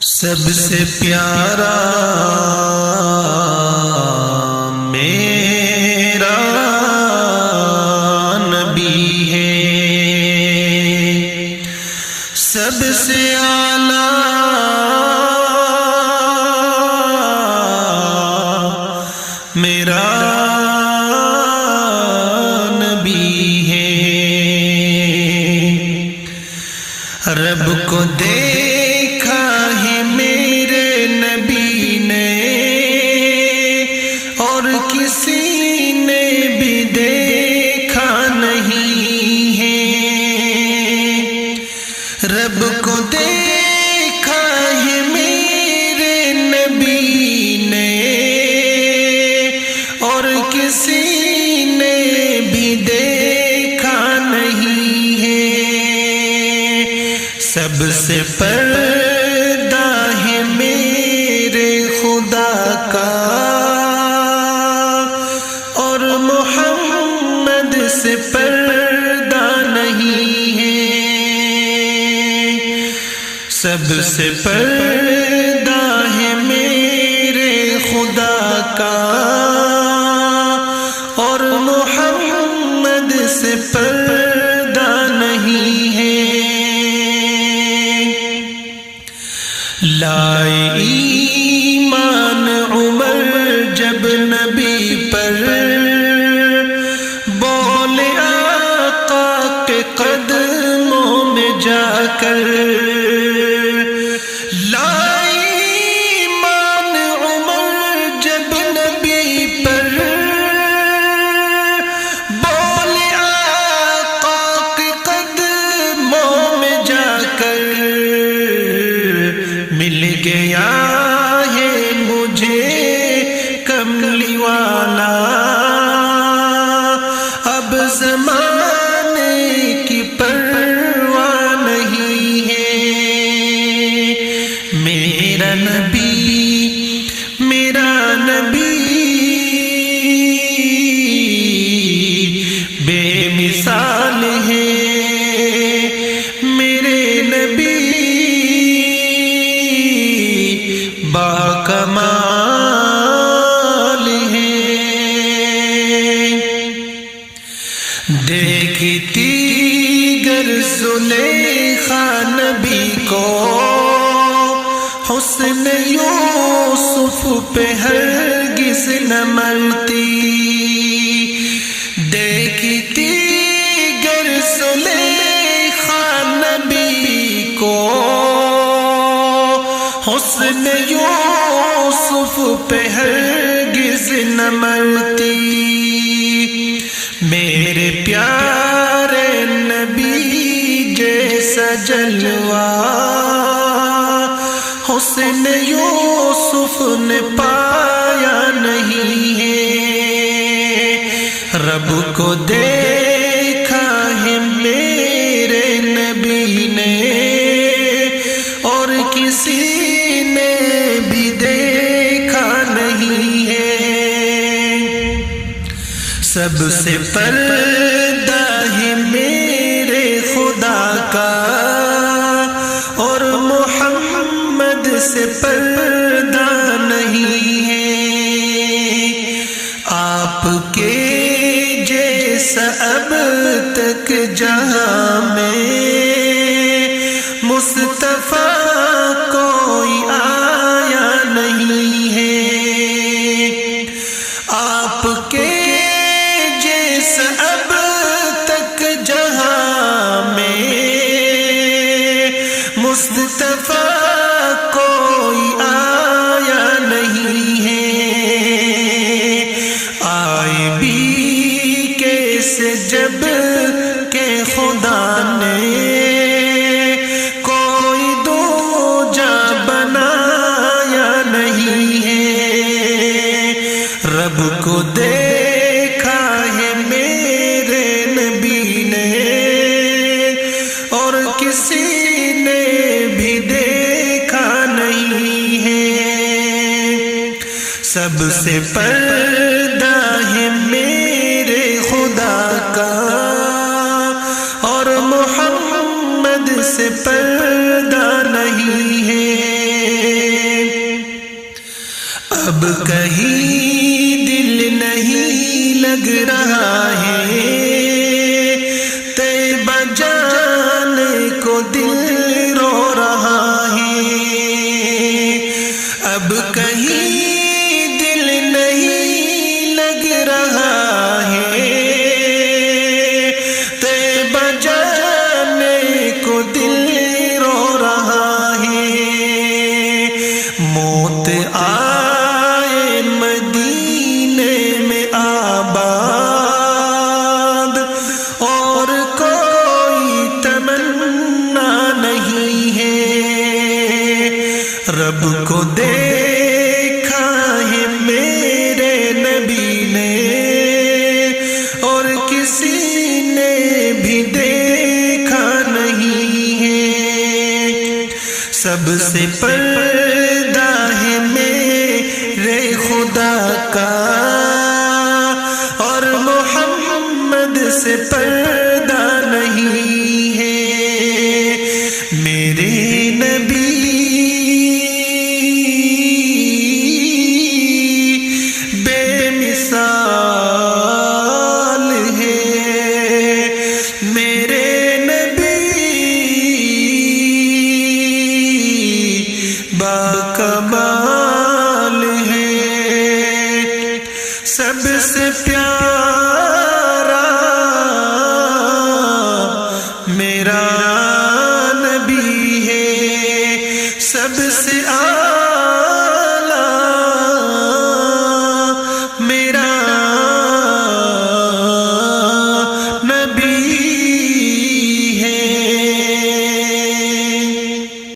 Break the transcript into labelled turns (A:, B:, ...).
A: سب سے پیارا میرا نبی ہے، سب سے اعلیٰ میرا نبی ہے۔ رب کو دیکھا ہے میرے نبی نے، اور کسی نے بھی دیکھا نہیں ہے۔ رب کو دیکھا ہے میرے نبی نے، اور کسی نے بھی دیکھا نہیں ہے۔ سب سے پردہ ہے میرے خدا کا، اور محمد سے پردہ نہیں ہے۔ سب سے پردہ ہے میرے خدا کا، اور محمد سے پردہ نہیں ہے۔ لائے ایمان عمر جب نبی پر، بولے آقا کے قدموں میں جا کر۔ لائے ایمان عمر جب نبی پر، بولے آقا کے قدموں میں جا کر۔ مل گیا ہے مجھے کملی والا، اب زمانے کی پرواہ نہیں ہے۔ میرا نبی بے مثال ہے، میرے نبی با کمال ہے۔ دیکھتی گر زلیخا نبی کو، حسن یوسف پہ ہرگز نہ ملتی۔ دیکھتی گر زلیخا نبی کو، حسن یوسف پہ ہرگز نہ ملتی۔ میرے پیارے نبی جیسا جلوہ حسن یوسف نے پایا نہیں ہے۔ رب کو دیکھا ہے میرے نبی نے، اور کسی نے بھی دیکھا نہیں ہے۔ سب سے پردہ ہے میرے خدا کا، اور محمد سے پردہ نہیں ہے۔ آپ کے جیسا اب تک جہاں میں مصطفیٰ کوئی آیا نہیں ہے۔ آپ کے جیسا اب تک جہاں میں مصطفیٰ کوئی آیا نہیں ہے۔ آئے بھی کیسے جب کہ خدا نے رب کو دیکھا ہے میرے نبی نے، اور کسی نے بھی دیکھا نہیں ہے۔ سب سے پردہ ہے میرے خدا کا، اور محمد سے پردہ نہیں ہے۔ اب کہیں دل نہیں لگ رہا ہے، طیبہ جانے کو دل رو رہا ہے، اب کہیں دل نہیں لگ رہا ہے، طیبہ جانے کو دل رو رہا ہے، موت آئے مدینے میں آباد، اور کوئی تمنا نہیں ہے، رب کو دیکھا ہے میرے نبی نے، اور کسی نے بھی دیکھا نہیں ہے، سب سے پردہ ہے میرے خدا کا، اور محمد سے پردہ نہیں ہے، میرے نبی بے مثال ہے، میرے باکمال ہے، سب سے پیارا میرا نبی ہے، سب سے